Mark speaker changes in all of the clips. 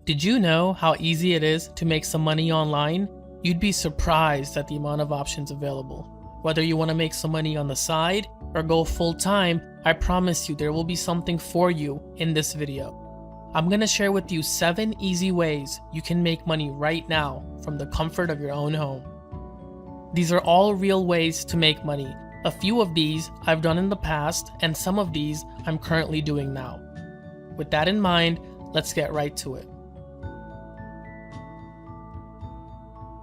Speaker 1: Did you know how easy it is to make some money online? You'd be surprised at the amount of options available. Whether you want to make some money on the side or go full time, I promise you there will be something for you in this video. I'm going to share with you 7 easy ways you can make money right now from the comfort of your own home. These are all real ways to make money. A few of these I've done in the past, and some of these I'm currently doing now. With that in mind, let's get right to it.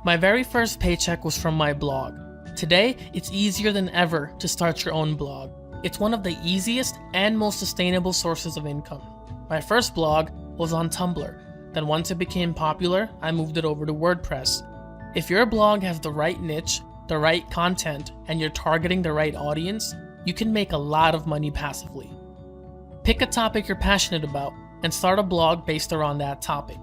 Speaker 1: My very first paycheck was from my blog. Today, it's easier than ever to start your own blog. It's one of the easiest and most sustainable sources of income. My first blog was on Tumblr. Then once it became popular, I moved it over to WordPress. If your blog has the right niche, the right content, and you're targeting the right audience, you can make a lot of money passively. Pick a topic you're passionate about and start a blog based around that topic.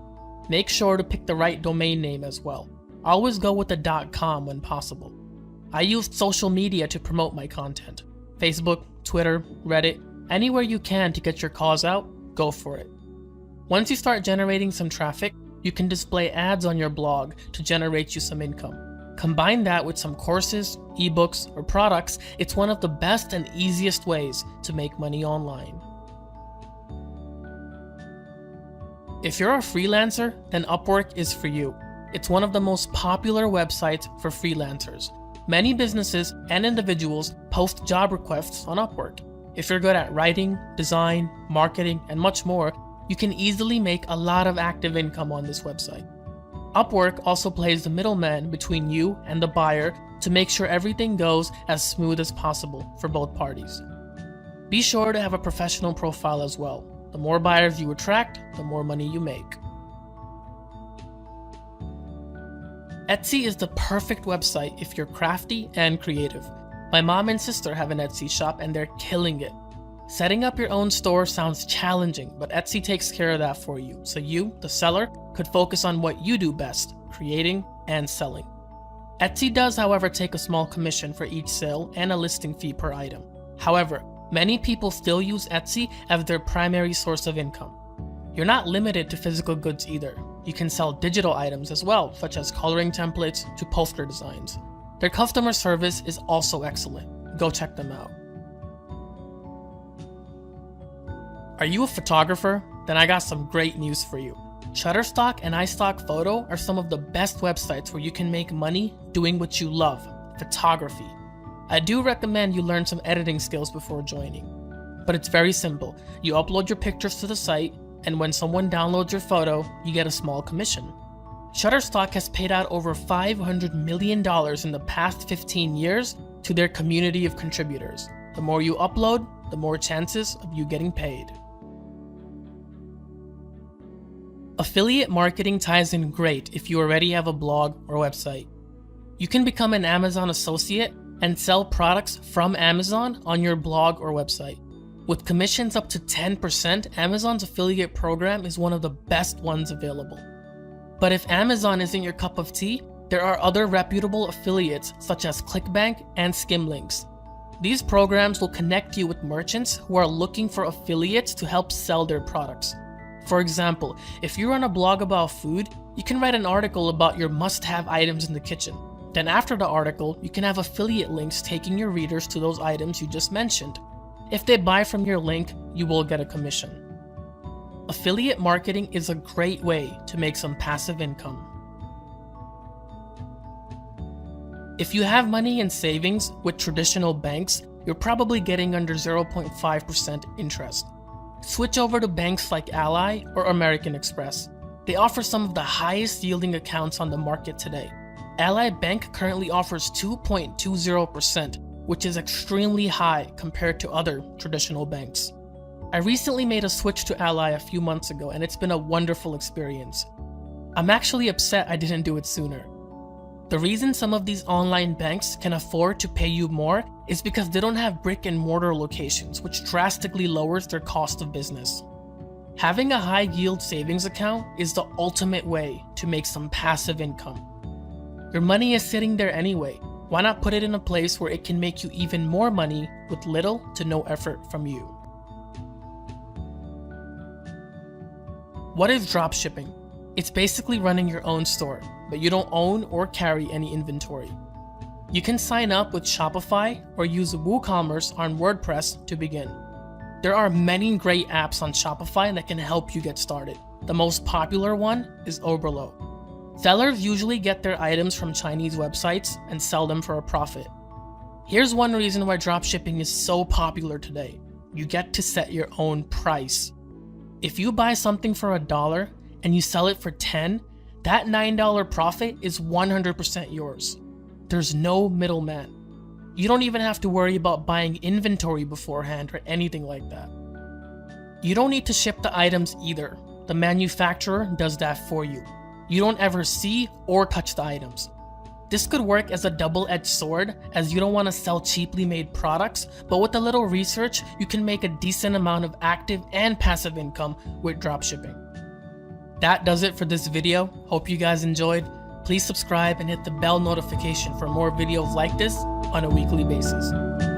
Speaker 1: Make sure to pick the right domain name as well. Always go with the .com when possible. I used social media to promote my content. Facebook, Twitter, Reddit, anywhere you can to get your cause out, go for it. Once you start generating some traffic, you can display ads on your blog to generate you some income. Combine that with some courses, ebooks, or products, it's one of the best and easiest ways to make money online. If you're a freelancer, then Upwork is for you. It's one of the most popular websites for freelancers. Many businesses and individuals post job requests on Upwork. If you're good at writing, design, marketing, and much more, you can easily make a lot of active income on this website. Upwork also plays the middleman between you and the buyer to make sure everything goes as smooth as possible for both parties. Be sure to have a professional profile as well. The more buyers you attract, the more money you make. Etsy is the perfect website if you're crafty and creative. My mom and sister have an Etsy shop and they're killing it. Setting up your own store sounds challenging, but Etsy takes care of that for you, so you, the seller, could focus on what you do best, creating and selling. Etsy does, however, take a small commission for each sale and a listing fee per item. However, many people still use Etsy as their primary source of income. You're not limited to physical goods either. You can sell digital items as well, such as coloring templates to poster designs. Their customer service is also excellent. Go check them out. Are you a photographer? Then I got some great news for you. Shutterstock and iStock Photo are some of the best websites where you can make money doing what you love, photography. I do recommend you learn some editing skills before joining. But it's very simple. You upload your pictures to the site, and when someone downloads your photo, you get a small commission. Shutterstock has paid out over $500 million in the past 15 years to their community of contributors. The more you upload, the more chances of you getting paid. Affiliate marketing ties in great if you already have a blog or website. You can become an Amazon associate and sell products from Amazon on your blog or website. With commissions up to 10%, Amazon's affiliate program is one of the best ones available. But if Amazon isn't your cup of tea, there are other reputable affiliates such as ClickBank and Skimlinks. These programs will connect you with merchants who are looking for affiliates to help sell their products. For example, if you run a blog about food, you can write an article about your must-have items in the kitchen. Then after the article, you can have affiliate links taking your readers to those items you just mentioned. If they buy from your link, you will get a commission. Affiliate marketing is a great way to make some passive income. If you have money in savings with traditional banks, you're probably getting under 0.5% interest. Switch over to banks like Ally or American Express. They offer some of the highest yielding accounts on the market today. Ally Bank currently offers 2.20%, which is extremely high compared to other traditional banks. I recently made a switch to Ally a few months ago and it's been a wonderful experience. I'm actually upset I didn't do it sooner. The reason some of these online banks can afford to pay you more is because they don't have brick and mortar locations, which drastically lowers their cost of business. Having a high yield savings account is the ultimate way to make some passive income. Your money is sitting there anyway. Why not put it in a place where it can make you even more money with little to no effort from you? What is dropshipping? It's basically running your own store, but you don't own or carry any inventory. You can sign up with Shopify or use WooCommerce on WordPress to begin. There are many great apps on Shopify that can help you get started. The most popular one is Oberlo. Sellers usually get their items from Chinese websites and sell them for a profit. Here's one reason why dropshipping is so popular today. You get to set your own price. If you buy something for $1 and you sell it for $10, that $9 profit is 100% yours. There's no middleman. You don't even have to worry about buying inventory beforehand or anything like that. You don't need to ship the items either. The manufacturer does that for you. You don't ever see or touch the items. This could work as a double-edged sword, as you don't want to sell cheaply made products, but with a little research, you can make a decent amount of active and passive income with dropshipping. That does it for this video. Hope you guys enjoyed. Please subscribe and hit the bell notification for more videos like this on a weekly basis.